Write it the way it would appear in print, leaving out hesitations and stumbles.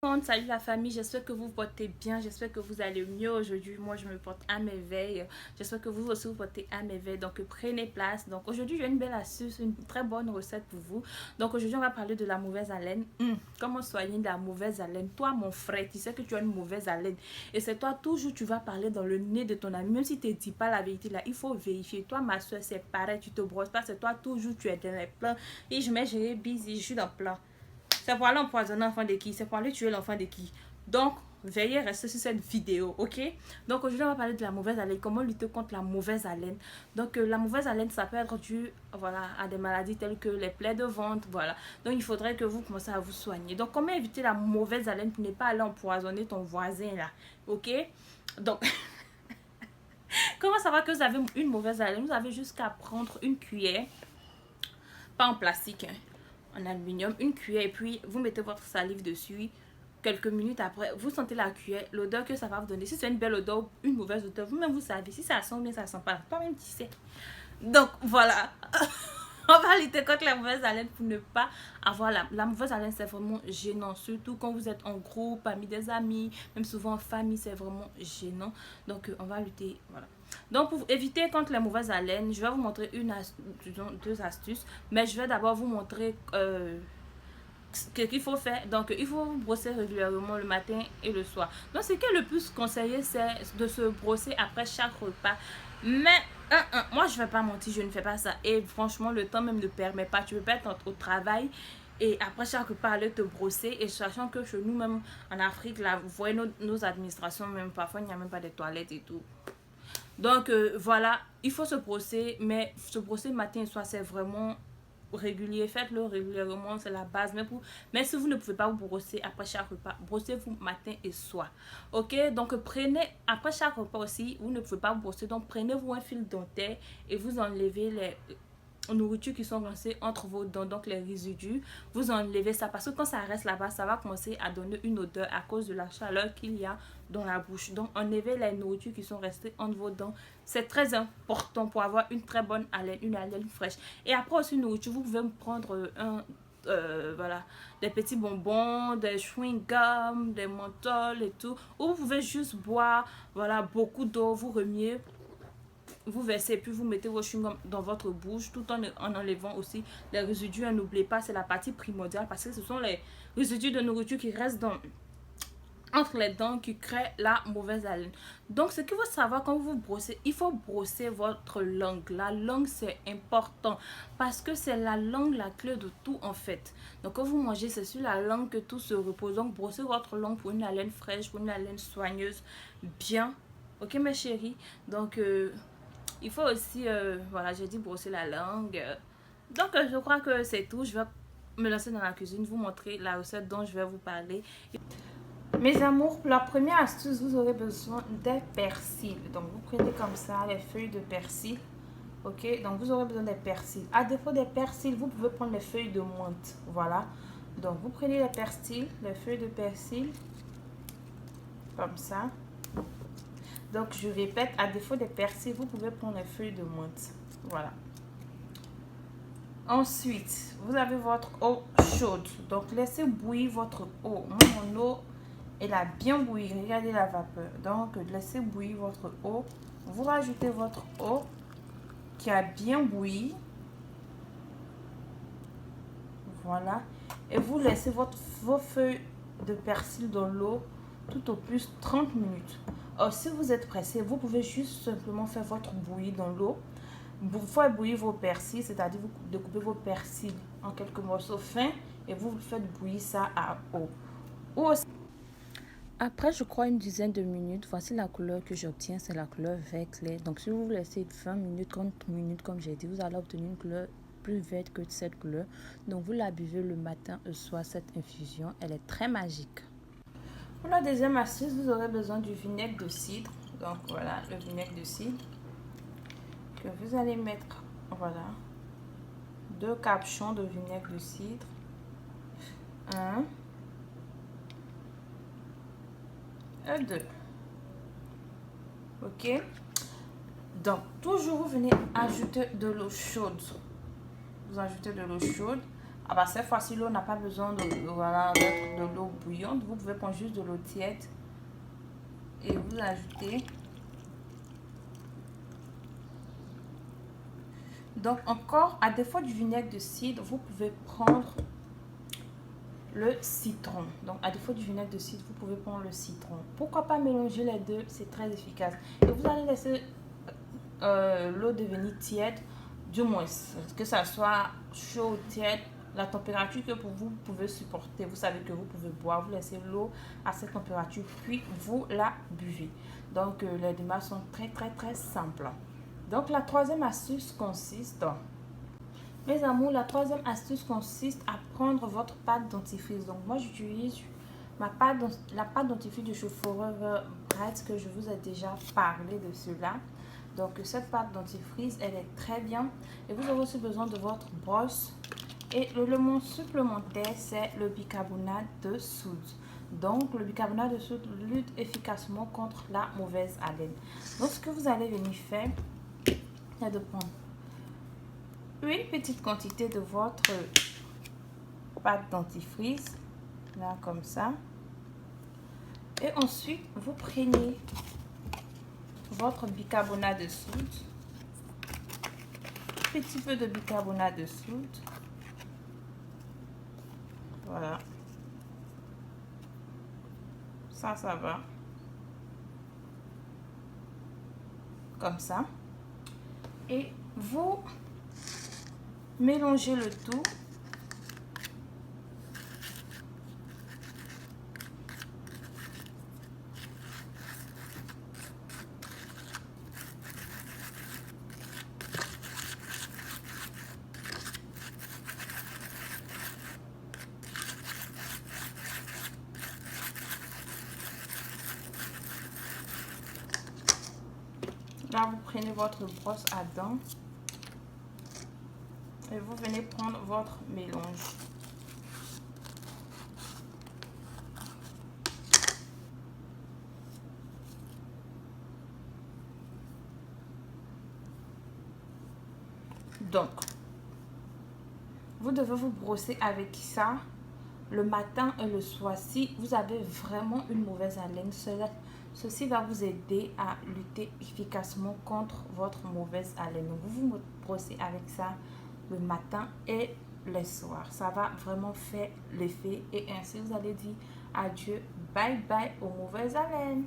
Salut la famille, j'espère que vous vous portez bien, j'espère que vous allez mieux aujourd'hui. Moi, je me porte à merveille. J'espère que vous aussi vous portez à merveille. Donc, prenez place. Donc, aujourd'hui, j'ai une belle astuce, une très bonne recette pour vous. Donc, aujourd'hui, on va parler de la mauvaise haleine. Comment soigner de la mauvaise haleine? Toi, mon frère, tu sais que tu as une mauvaise haleine. Et c'est toi, toujours, tu vas parler dans le nez de ton ami. Même si tu ne dis pas la vérité, là, il faut vérifier. Toi, ma soeur, c'est pareil, tu te brosses pas. C'est toi, toujours, tu es dans les plans. Et je mets, j'ai busy, je suis dans le plan. C'est pour aller empoisonner l'enfant de qui? C'est pour aller tuer l'enfant de qui? Donc, veuillez rester sur cette vidéo, ok? Donc, aujourd'hui, on va parler de la mauvaise haleine. Comment lutter contre la mauvaise haleine? Donc, la mauvaise haleine, ça peut être dû, voilà, à des maladies telles que les plaies de ventre, voilà. Donc, il faudrait que vous commencez à vous soigner. Donc, comment éviter la mauvaise haleine pour ne pas aller empoisonner ton voisin, là? Ok? Donc, comment savoir que vous avez une mauvaise haleine? Vous avez juste qu'à prendre une cuillère, pas en plastique, hein, en aluminium, une cuillère, et puis vous mettez votre salive dessus. Quelques minutes après, vous sentez la cuillère, l'odeur que ça va vous donner. Si c'est une belle odeur, une mauvaise odeur, vous-même vous savez. Si ça sent bien, ça sent pas. Toi-même tu sais. Donc voilà. On va lutter contre la mauvaise haleine pour ne pas avoir la mauvaise haleine. C'est vraiment gênant, surtout quand vous êtes en groupe, parmi des amis, même souvent en famille, c'est vraiment gênant. Donc on va lutter, voilà. Donc pour éviter contre les mauvaises haleines, je vais vous montrer deux astuces, mais je vais d'abord vous montrer ce qu'il faut faire. Donc il faut brosser régulièrement le matin et le soir. Donc ce qui est le plus conseillé, c'est de se brosser après chaque repas. Mais moi je vais pas mentir, je ne fais pas ça. Et franchement, le temps même ne permet pas. Tu peux pas être au travail et après chaque repas aller te brosser. Et sachant que chez nous même en Afrique, là, vous voyez nos administrations, même parfois il n'y a même pas de toilettes et tout. Donc voilà, il faut se brosser, mais se brosser matin et soir, c'est vraiment régulier. Faites-le régulièrement, c'est la base. Mais si vous ne pouvez pas vous brosser après chaque repas, brossez-vous matin et soir. Ok, donc prenez, après chaque repas aussi, vous ne pouvez pas vous brosser, donc prenez-vous un fil dentaire et vous enlevez les nourritures qui sont coincées entre vos dents, donc les résidus, vous enlevez ça parce que quand ça reste là-bas, ça va commencer à donner une odeur à cause de la chaleur qu'il y a dans la bouche. Donc enlevez les nourritures qui sont restées entre vos dents, c'est très important pour avoir une très bonne haleine, une haleine fraîche. Et après aussi nourriture, vous pouvez prendre voilà, des petits bonbons, des chewing-gums, des menthols et tout, ou vous pouvez juste boire, voilà, beaucoup d'eau, vous remuez, vous versez, puis vous mettez vos chewing-gums dans votre bouche tout en enlevant aussi les résidus. N'oubliez pas, c'est la partie primordiale parce que ce sont les résidus de nourriture qui restent entre les dents qui créent la mauvaise haleine. Donc, ce qu'il faut savoir quand vous brossez, il faut brosser votre langue. La langue, c'est important parce que c'est la langue la clé de tout en fait. Donc, quand vous mangez, c'est sur la langue que tout se repose. Donc, brossez votre langue pour une haleine fraîche, pour une haleine soigneuse, bien. Ok, mes chéris? Donc, il faut aussi, voilà, j'ai dit brosser la langue. Donc, je crois que c'est tout. Je vais me lancer dans la cuisine, vous montrer la recette dont je vais vous parler. Mes amours, pour la première astuce, vous aurez besoin des persils. Donc, vous prenez comme ça les feuilles de persil. Ok, donc vous aurez besoin des persils. À défaut des persils, vous pouvez prendre les feuilles de menthe. Voilà. Donc, vous prenez les persils, les feuilles de persil. Comme ça. Donc, je répète, à défaut des persils, vous pouvez prendre les feuilles de menthe. Voilà. Ensuite, vous avez votre eau chaude. Donc, laissez bouillir votre eau. Moi, mon eau, elle a bien bouilli. Regardez la vapeur. Donc, laissez bouillir votre eau. Vous rajoutez votre eau qui a bien bouilli. Voilà. Et vous laissez vos feuilles de persil dans l'eau tout au plus 30 minutes. Or, si vous êtes pressé, vous pouvez juste simplement faire votre bouillie dans l'eau. Vous faites bouillir vos persils, c'est-à-dire vous découpez vos persils en quelques morceaux fins et vous faites bouillir ça à eau. Ou aussi, après, je crois, une dizaine de minutes, voici la couleur que j'obtiens, c'est la couleur vert clair. Donc, si vous laissez 20 minutes, 30 minutes, comme j'ai dit, vous allez obtenir une couleur plus verte que cette couleur. Donc, vous la buvez le matin et le soir, cette infusion, elle est très magique. Pour la deuxième astuce, vous aurez besoin du vinaigre de cidre. Donc, voilà, le vinaigre de cidre que vous allez mettre, voilà, 2 capuchons de vinaigre de cidre. 1 et 2. Ok, donc toujours vous venez ajouter de l'eau chaude. Vous ajoutez de l'eau chaude. Ah bah, cette fois-ci, l'eau n'a pas besoin voilà, d'être de l'eau bouillante. Vous pouvez prendre juste de l'eau tiède et vous ajoutez. Donc encore, à défaut du vinaigre de cidre, vous pouvez prendre le citron. Donc à défaut du vinaigre de cidre, vous pouvez prendre le citron. Pourquoi pas mélanger les deux? C'est très efficace. Et vous allez laisser l'eau devenir tiède, du moins que ça soit chaud ou tiède, la température que pour vous pouvez supporter. Vous savez que vous pouvez boire, vous laissez l'eau à cette température, puis vous la buvez. Donc les démarches sont très simples. Donc la troisième astuce consiste, mes amours, la troisième astuce consiste à prendre votre pâte dentifrice. Donc moi j'utilise la pâte dentifrice de chez Forever Bright, que je vous ai déjà parlé de cela. Donc cette pâte dentifrice, elle est très bien. Et vous aurez aussi besoin de votre brosse. Et l'élément supplémentaire, c'est le bicarbonate de soude. Donc le bicarbonate de soude lutte efficacement contre la mauvaise haleine. Donc ce que vous allez venir faire, c'est de prendre une petite quantité de votre pâte dentifrice, là comme ça. Et ensuite, vous prenez votre bicarbonate de soude, petit peu de bicarbonate de soude, voilà, ça va, comme ça, et vous mélangez le tout. Là, vous prenez votre brosse à dents et vous venez prendre votre mélange. Donc, vous devez vous brosser avec ça le matin et le soir. Si vous avez vraiment une mauvaise haleine, ceci va vous aider à lutter efficacement contre votre mauvaise haleine. Donc, vous vous brossez avec ça le matin et le soir. Ça va vraiment faire l'effet et ainsi vous allez dire adieu, bye bye aux mauvaises haleines.